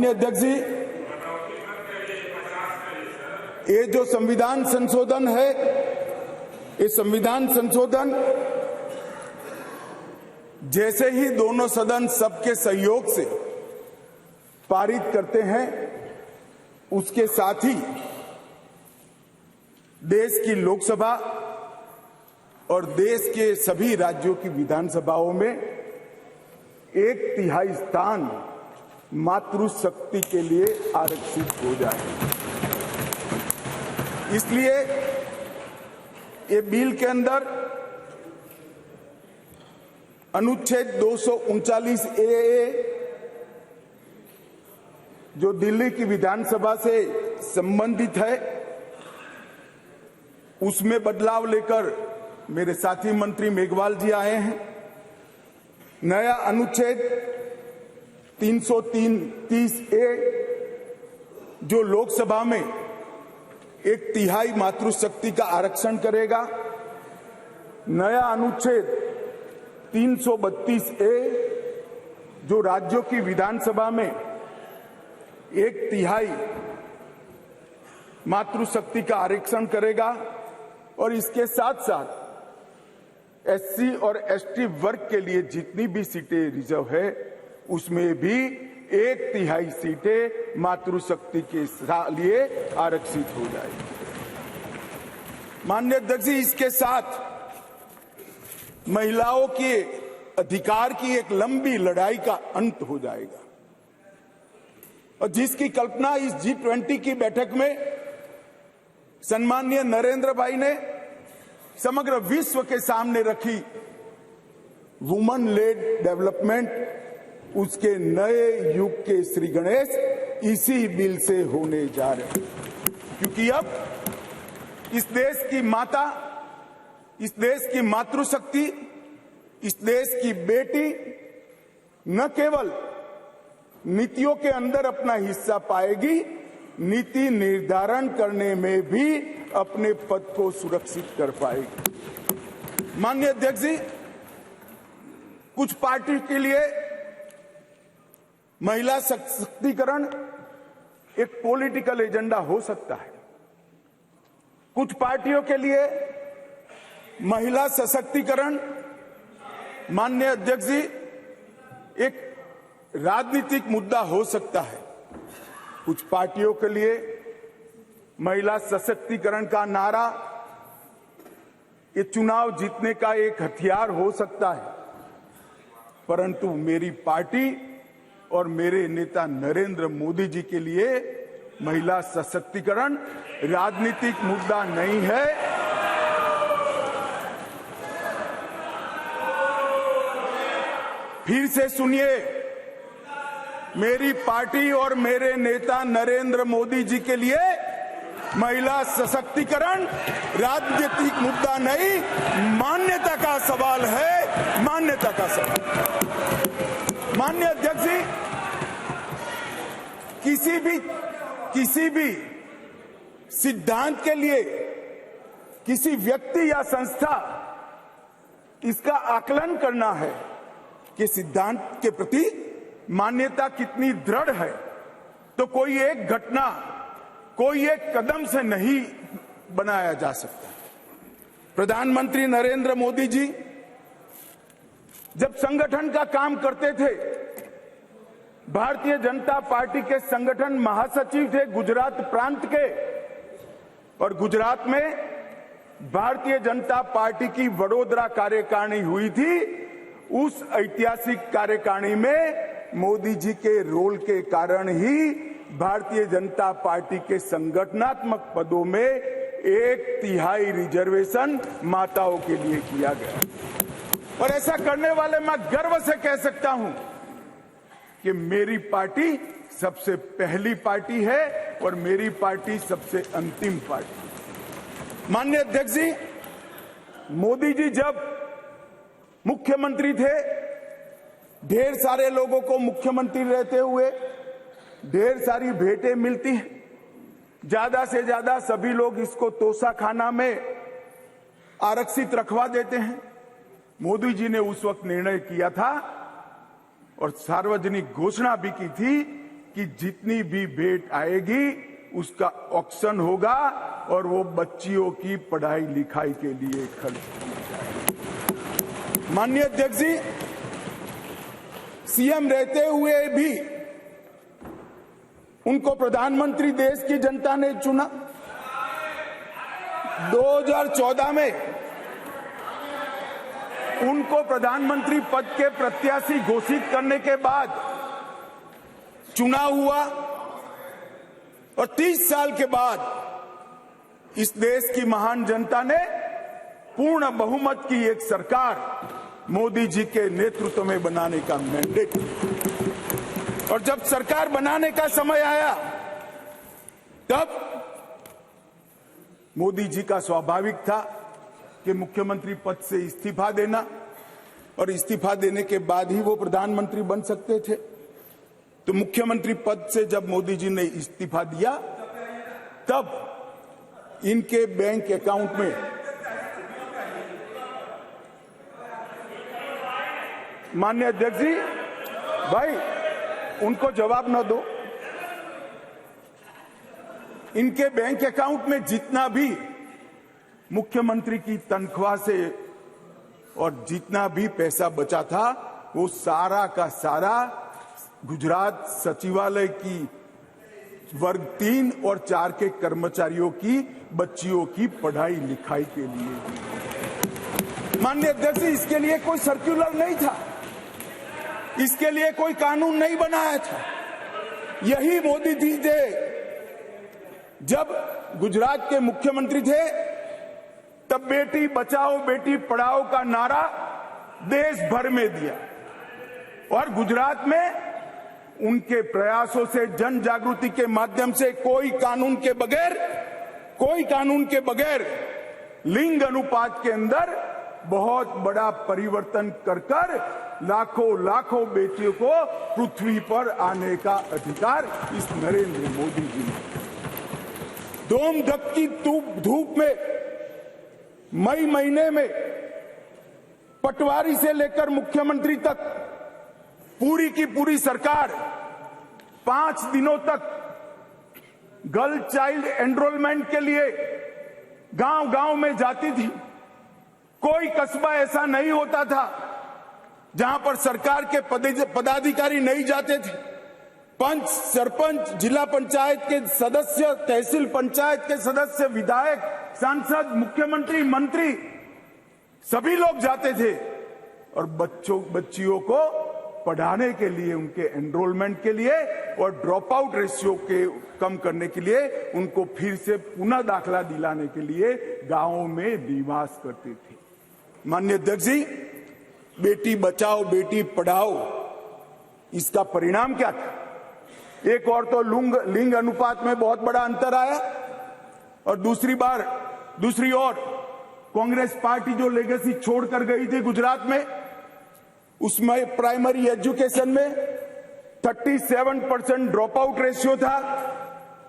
अध्यक्ष जी, ये जो संविधान संशोधन है, ये संविधान संशोधन जैसे ही दोनों सदन सबके सहयोग से पारित करते हैं, उसके साथ ही देश की लोकसभा और देश के सभी राज्यों की विधानसभाओं में 1/3 स्थान मातृशक्ति के लिए आरक्षित हो जाए। इसलिए ये बिल के अंदर अनुच्छेद 239A जो दिल्ली की विधानसभा से संबंधित है, उसमें बदलाव लेकर मेरे साथी मंत्री मेघवाल जी आए हैं। नया अनुच्छेद 330A जो लोकसभा में 1/3 मातृशक्ति का आरक्षण करेगा। नया अनुच्छेद 332A जो राज्यों की विधानसभा में 1/3 मातृशक्ति का आरक्षण करेगा। और इसके साथ साथ SC और ST वर्ग के लिए जितनी भी सीटें रिजर्व है, उसमें भी 1/3 सीटें मातृशक्ति के लिए आरक्षित हो जाएगी। माननीय अध्यक्ष जी, इसके साथ महिलाओं के अधिकार की एक लंबी लड़ाई का अंत हो जाएगा, और जिसकी कल्पना इस G20 की बैठक में सम्माननीय नरेंद्र भाई ने समग्र विश्व के सामने रखी, वुमन लेड डेवलपमेंट, उसके नए युग के श्री गणेश इसी बिल से होने जा रहे हैं। क्योंकि अब इस देश की माता, इस देश की मातृशक्ति, इस देश की बेटी न केवल नीतियों के अंदर अपना हिस्सा पाएगी, नीति निर्धारण करने में भी अपने पद को सुरक्षित कर पाएगी। माननीय अध्यक्ष जी, कुछ पार्टी के लिए महिला सशक्तिकरण एक पॉलिटिकल एजेंडा हो सकता है। कुछ पार्टियों के लिए महिला सशक्तिकरण, माननीय अध्यक्ष जी, एक राजनीतिक मुद्दा हो सकता है। कुछ पार्टियों के लिए महिला सशक्तिकरण का नारा ये चुनाव जीतने का एक हथियार हो सकता है। परंतु मेरी पार्टी और मेरे नेता नरेंद्र मोदी जी के लिए महिला सशक्तिकरण राजनीतिक मुद्दा नहीं है। फिर से सुनिए, मेरी पार्टी और मेरे नेता नरेंद्र मोदी जी के लिए महिला सशक्तिकरण राजनीतिक मुद्दा नहीं, मान्यता का सवाल है, मान्यता का सवाल। माननीय अध्यक्ष जी, किसी भी सिद्धांत के लिए किसी व्यक्ति या संस्था इसका आकलन करना है कि सिद्धांत के प्रति मान्यता कितनी दृढ़ है, तो कोई एक घटना, कोई एक कदम से नहीं बनाया जा सकता। प्रधानमंत्री नरेंद्र मोदी जी जब संगठन का काम करते थे, भारतीय जनता पार्टी के संगठन महासचिव थे गुजरात प्रांत के, और गुजरात में भारतीय जनता पार्टी की वडोदरा कार्यकारिणी हुई थी। उस ऐतिहासिक कार्यकारिणी में मोदी जी के रोल के कारण ही भारतीय जनता पार्टी के संगठनात्मक पदों में 1/3 रिजर्वेशन माताओं के लिए किया गया। और ऐसा करने वाले मैं गर्व से कह सकता हूं कि मेरी पार्टी सबसे पहली पार्टी है और मेरी पार्टी सबसे अंतिम पार्टी। माननीय अध्यक्ष जी, मोदी जी जब मुख्यमंत्री थे, ढेर सारे लोगों को मुख्यमंत्री रहते हुए ढेर सारी भेंटें मिलती हैं। ज्यादा से ज्यादा सभी लोग इसको तोशाखाना में आरक्षित रखवा देते हैं। मोदी जी ने उस वक्त निर्णय किया था और सार्वजनिक घोषणा भी की थी कि जितनी भी भेंट आएगी उसका ऑक्शन होगा और वो बच्चियों की पढ़ाई लिखाई के लिए खर्च किया जाएगा। माननीय अध्यक्ष जी, सीएम रहते हुए भी उनको प्रधानमंत्री देश की जनता ने चुना। 2014 में उनको प्रधानमंत्री पद के प्रत्याशी घोषित करने के बाद चुनाव हुआ और 30 साल के बाद इस देश की महान जनता ने पूर्ण बहुमत की एक सरकार मोदी जी के नेतृत्व में बनाने का मैंडेट, और जब सरकार बनाने का समय आया तब मोदी जी का स्वाभाविक था कि मुख्यमंत्री पद से इस्तीफा देना, और इस्तीफा देने के बाद ही वो प्रधानमंत्री बन सकते थे। तो मुख्यमंत्री पद से जब मोदी जी ने इस्तीफा दिया तब इनके बैंक अकाउंट में माननीय अध्यक्ष जी, भाई उनको जवाब न दो, इनके बैंक अकाउंट में जितना भी मुख्यमंत्री की तनख्वाह से और जितना भी पैसा बचा था वो सारा का सारा गुजरात सचिवालय की वर्ग 3 और 4 के कर्मचारियों की बच्चियों की पढ़ाई लिखाई के लिए। माननीय अध्यक्ष, इसके लिए कोई सर्कुलर नहीं था, इसके लिए कोई कानून नहीं बनाया था। यही मोदी जी थे जब गुजरात के मुख्यमंत्री थे, तब बेटी बचाओ बेटी पढ़ाओ का नारा देश भर में दिया, और गुजरात में उनके प्रयासों से जन जागृति के माध्यम से कोई कानून के बगैर लिंग अनुपात के अंदर बहुत बड़ा परिवर्तन कर लाखों बेटियों को पृथ्वी पर आने का अधिकार इस नरेंद्र मोदी जी ने। धूम धकती धूप में मई महीने में पटवारी से लेकर मुख्यमंत्री तक पूरी की पूरी सरकार 5 दिनों तक गर्ल चाइल्ड एनरोलमेंट के लिए गांव-गांव में जाती थी। कोई कस्बा ऐसा नहीं होता था जहां पर सरकार के पदाधिकारी नहीं जाते थे। पंच, सरपंच, जिला पंचायत के सदस्य, तहसील पंचायत के सदस्य, विधायक, सांसद, मुख्यमंत्री, मंत्री सभी लोग जाते थे और बच्चियों को पढ़ाने के लिए, उनके एनरोलमेंट के लिए और ड्रॉप आउट रेशियो के कम करने के लिए, उनको फिर से पुनः दाखला दिलाने के लिए गांवों में निवास करते थे। माननीय अध्यक्ष जी, बेटी बचाओ बेटी पढ़ाओ, इसका परिणाम क्या था? एक और तो लिंग अनुपात में बहुत बड़ा अंतर आया, और दूसरी ओर कांग्रेस पार्टी जो लेगेसी छोड़कर गई थी गुजरात में, उसमें प्राइमरी एजुकेशन में 37% ड्रॉप आउट रेशियो था,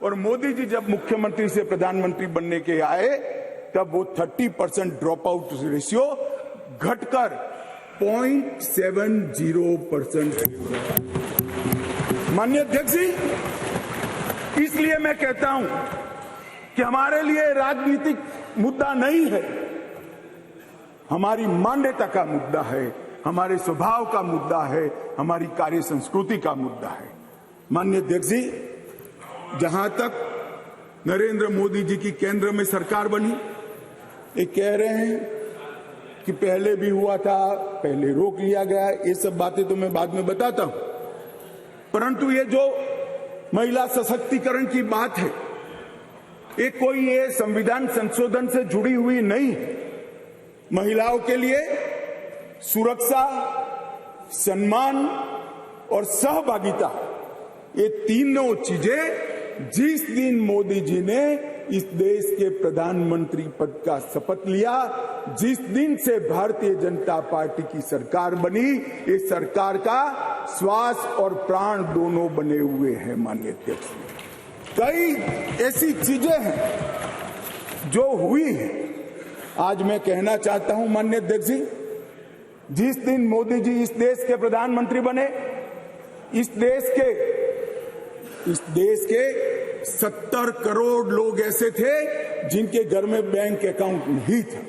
और मोदी जी जब मुख्यमंत्री से प्रधानमंत्री बनने के आए तब वो 30% ड्रॉप आउट रेशियो घटकर 0.70% है। माननीय अध्यक्ष जी, इसलिए मैं कहता हूं कि हमारे लिए राजनीतिक मुद्दा नहीं है, हमारी मान्यता का मुद्दा है, हमारे स्वभाव का मुद्दा है, हमारी कार्य संस्कृति का मुद्दा है। माननीय अध्यक्ष जी, जहां तक नरेंद्र मोदी जी की केंद्र में सरकार बनी, ये कह रहे हैं कि पहले भी हुआ था, पहले रोक लिया गया, ये सब बातें तो मैं बाद में बताता हूं, परंतु ये जो महिला सशक्तिकरण की बात है, ये संविधान संशोधन से जुड़ी हुई नहीं है। महिलाओं के लिए सुरक्षा, सम्मान और सहभागिता, ये तीनों चीजें जिस दिन मोदी जी ने इस देश के प्रधानमंत्री पद का शपथ लिया, जिस दिन से भारतीय जनता पार्टी की सरकार बनी, ये सरकार का श्वास और प्राण दोनों बने हुए हैं। माननीय अध्यक्ष, कई ऐसी चीजें हैं जो हुई है। आज मैं कहना चाहता हूं माननीय अध्यक्ष जी, जिस दिन मोदी जी इस देश के प्रधानमंत्री बने, इस देश के इस देश के 70 करोड़ लोग ऐसे थे जिनके घर में बैंक अकाउंट नहीं था।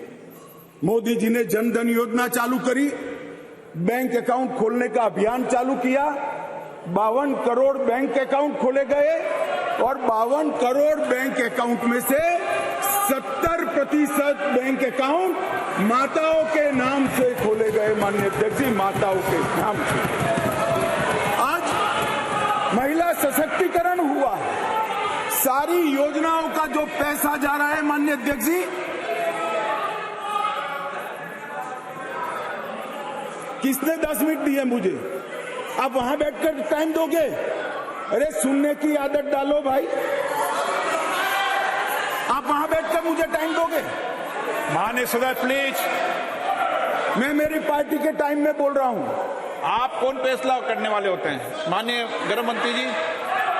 मोदी जी ने जनधन योजना चालू करी, बैंक अकाउंट खोलने का अभियान चालू किया, 52 करोड़ बैंक अकाउंट खोले गए और 52 करोड़ बैंक अकाउंट में से 70% बैंक अकाउंट माताओं के नाम से खोले गए। माननीय अध्यक्ष जी, माताओं के नाम से आज महिला सशक्तिकरण हुआ है। सारी योजनाओं का जो पैसा जा रहा है, माननीय अध्यक्ष जी, किसने 10 मिनट दिए मुझे? आप वहां बैठकर टाइम दोगे? अरे सुनने की आदत डालो भाई। आप वहां बैठकर मुझे टाइम दोगे? माननीय सदस्य प्लीज। मैं मेरी पार्टी के टाइम में बोल रहा हूं। आप कौन फैसला करने वाले होते हैं? माननीय गृह मंत्री जी।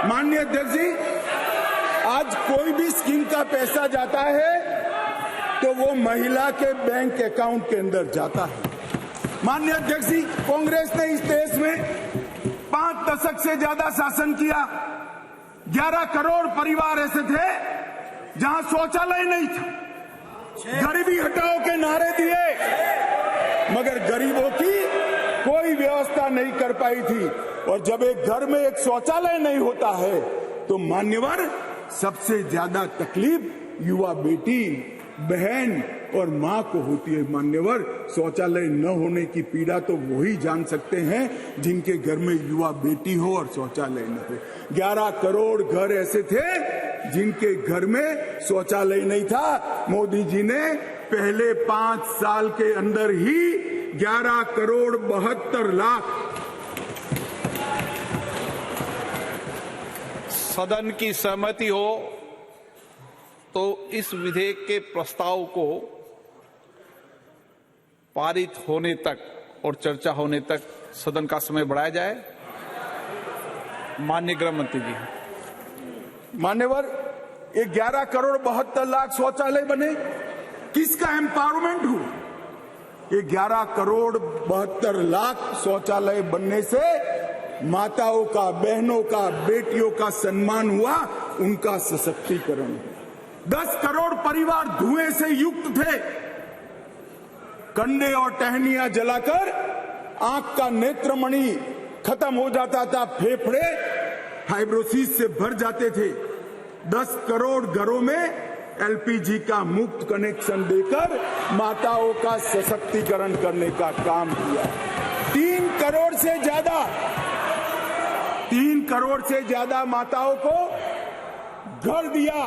माननीय अध्यक्ष जी, आज कोई भी स्कीम का पैसा जाता है तो वो महिला के बैंक अकाउंट के अंदर जाता है। माननीय अध्यक्ष जी, कांग्रेस ने इस देश में 5 दशक से ज्यादा शासन किया। 11 करोड़ परिवार ऐसे थे जहां शौचालय नहीं था। गरीबी हटाओ के नारे दिए, मगर गरीबों की कोई व्यवस्था नहीं कर पाई थी। और जब एक घर में एक शौचालय नहीं होता है तो मान्यवर सबसे ज्यादा तकलीफ युवा बेटी, बहन और मां को होती है। मान्यवर, शौचालय न होने की पीड़ा तो वही जान सकते हैं जिनके घर में युवा बेटी हो और शौचालय न हो। 11 करोड़ घर ऐसे थे जिनके घर में शौचालय नहीं था। मोदी जी ने पहले 5 साल के अंदर ही 11 करोड़ 72 लाख। सदन की सहमति हो तो इस विधेयक के प्रस्ताव को पारित होने तक और चर्चा होने तक सदन का समय बढ़ाया जाए। माननीय गृह मंत्री जी। मान्यवर, ये 11 करोड़ 72 लाख शौचालय बने, किसका एम्पावरमेंट हुआ? ये 11 करोड़ 72 लाख शौचालय बनने से माताओं का, बहनों का, बेटियों का सम्मान हुआ, उनका सशक्तिकरण हुआ। 10 करोड़ परिवार धुएं से युक्त थे। कंडे और टहनियां जलाकर आंख का नेत्रमणि खत्म हो जाता था, फेफड़े फाइब्रोसिस से भर जाते थे। 10 करोड़ घरों में एलपीजी का मुफ्त कनेक्शन देकर माताओं का सशक्तिकरण करने का काम किया। 3 करोड़ से ज्यादा माताओं को घर दिया।